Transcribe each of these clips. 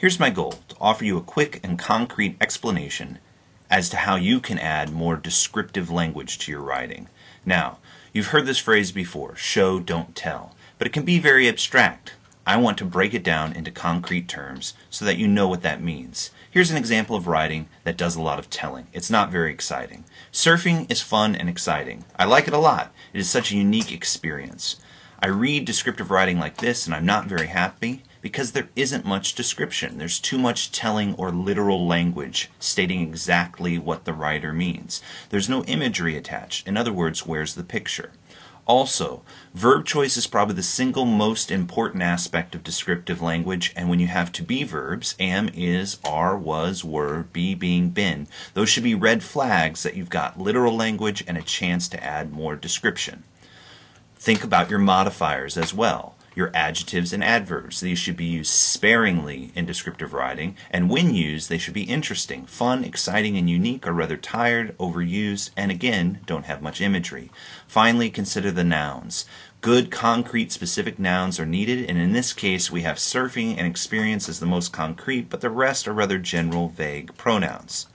Here's my goal, to offer you a quick and concrete explanation as to how you can add more descriptive language to your writing. Now, you've heard this phrase before, show, don't tell, but it can be very abstract. I want to break it down into concrete terms so that you know what that means. Here's an example of writing that does a lot of telling. It's not very exciting. Surfing is fun and exciting. I like it a lot. It is such a unique experience. I read descriptive writing like this and I'm not very happy because there isn't much description. There's too much telling or literal language stating exactly what the writer means. There's no imagery attached. In other words, where's the picture? Also, verb choice is probably the single most important aspect of descriptive language, and when you have to-be verbs, am, is, are, was, were, be, being, been, those should be red flags that you've got literal language and a chance to add more description. Think about your modifiers as well. Your adjectives and adverbs. These should be used sparingly in descriptive writing, and when used, they should be interesting, fun, exciting, and unique, or rather tired, overused, and again, don't have much imagery. Finally, consider the nouns. Good, concrete, specific nouns are needed, and in this case, we have surfing and experience as the most concrete, but the rest are rather general, vague pronouns.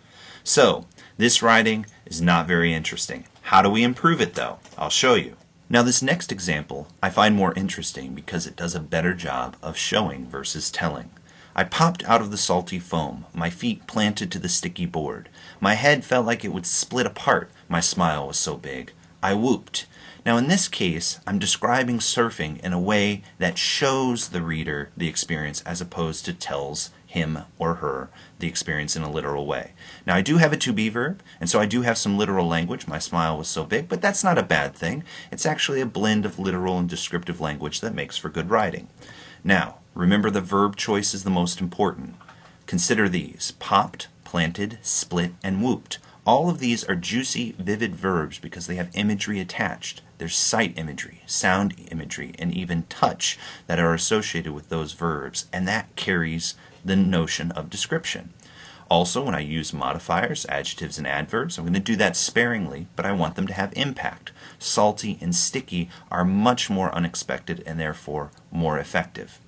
So, this writing is not very interesting. How do we improve it, though? I'll show you. Now this next example I find more interesting because it does a better job of showing versus telling. I popped out of the salty foam, my feet planted to the sticky board. My head felt like it would split apart, my smile was so big. I whooped. Now in this case, I'm describing surfing in a way that shows the reader the experience as opposed to tells him or her the experience in a literal way. Now I do have a to-be verb, and so I do have some literal language. My smile was so big, but that's not a bad thing. It's actually a blend of literal and descriptive language that makes for good writing. Now, remember the verb choice is the most important. Consider these: popped, planted, split, and whooped. All of these are juicy, vivid verbs because they have imagery attached. There's sight imagery, sound imagery, and even touch that are associated with those verbs, and that carries the notion of description. Also, when I use modifiers, adjectives, and adverbs, I'm going to do that sparingly, but I want them to have impact. Salty and sticky are much more unexpected and therefore more effective.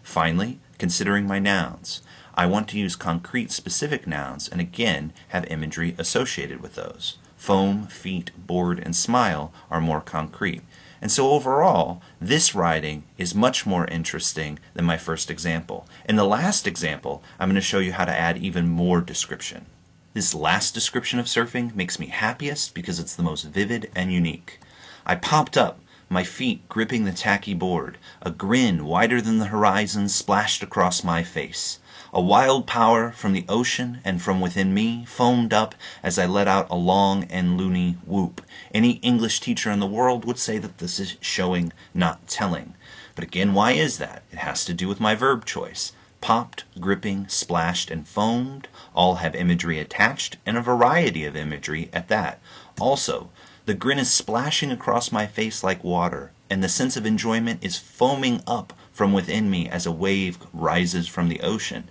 Finally, considering my nouns. I want to use concrete, specific nouns and again have imagery associated with those. Foam, feet, board, and smile are more concrete. And so overall, this writing is much more interesting than my first example. In the last example, I'm going to show you how to add even more description. This last description of surfing makes me happiest because it's the most vivid and unique. I popped up, my feet gripping the tacky board. A grin wider than the horizon splashed across my face. A wild power from the ocean and from within me foamed up as I let out a long and loony whoop. Any English teacher in the world would say that this is showing, not telling. But again, why is that? It has to do with my verb choice. Popped, gripping, splashed, and foamed all have imagery attached, and a variety of imagery at that. Also, the grin is splashing across my face like water, and the sense of enjoyment is foaming up from within me as a wave rises from the ocean.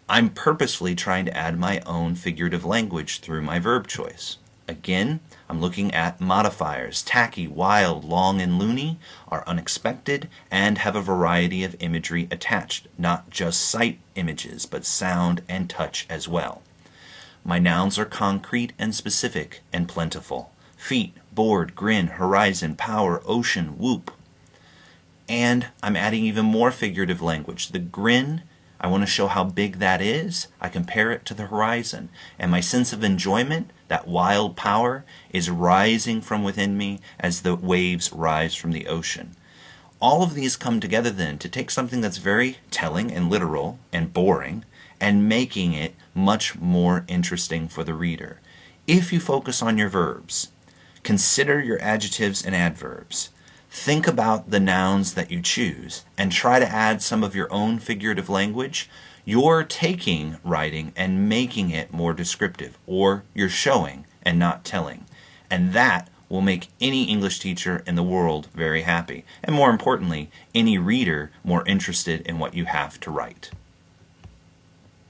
I'm purposefully trying to add my own figurative language through my verb choice. Again, I'm looking at modifiers. Tacky, wild, long, and loony are unexpected and have a variety of imagery attached, not just sight images, but sound and touch as well. My nouns are concrete and specific and plentiful. Feet, board, grin, horizon, power, ocean, whoop. And I'm adding even more figurative language. The grin, I want to show how big that is. I compare it to the horizon. And my sense of enjoyment, that wild power, is rising from within me as the waves rise from the ocean. All of these come together then to take something that's very telling and literal and boring and making it much more interesting for the reader. If you focus on your verbs, consider your adjectives and adverbs. Think about the nouns that you choose and try to add some of your own figurative language. You're taking writing and making it more descriptive, or you're showing and not telling. And that will make any English teacher in the world very happy, and more importantly, any reader more interested in what you have to write.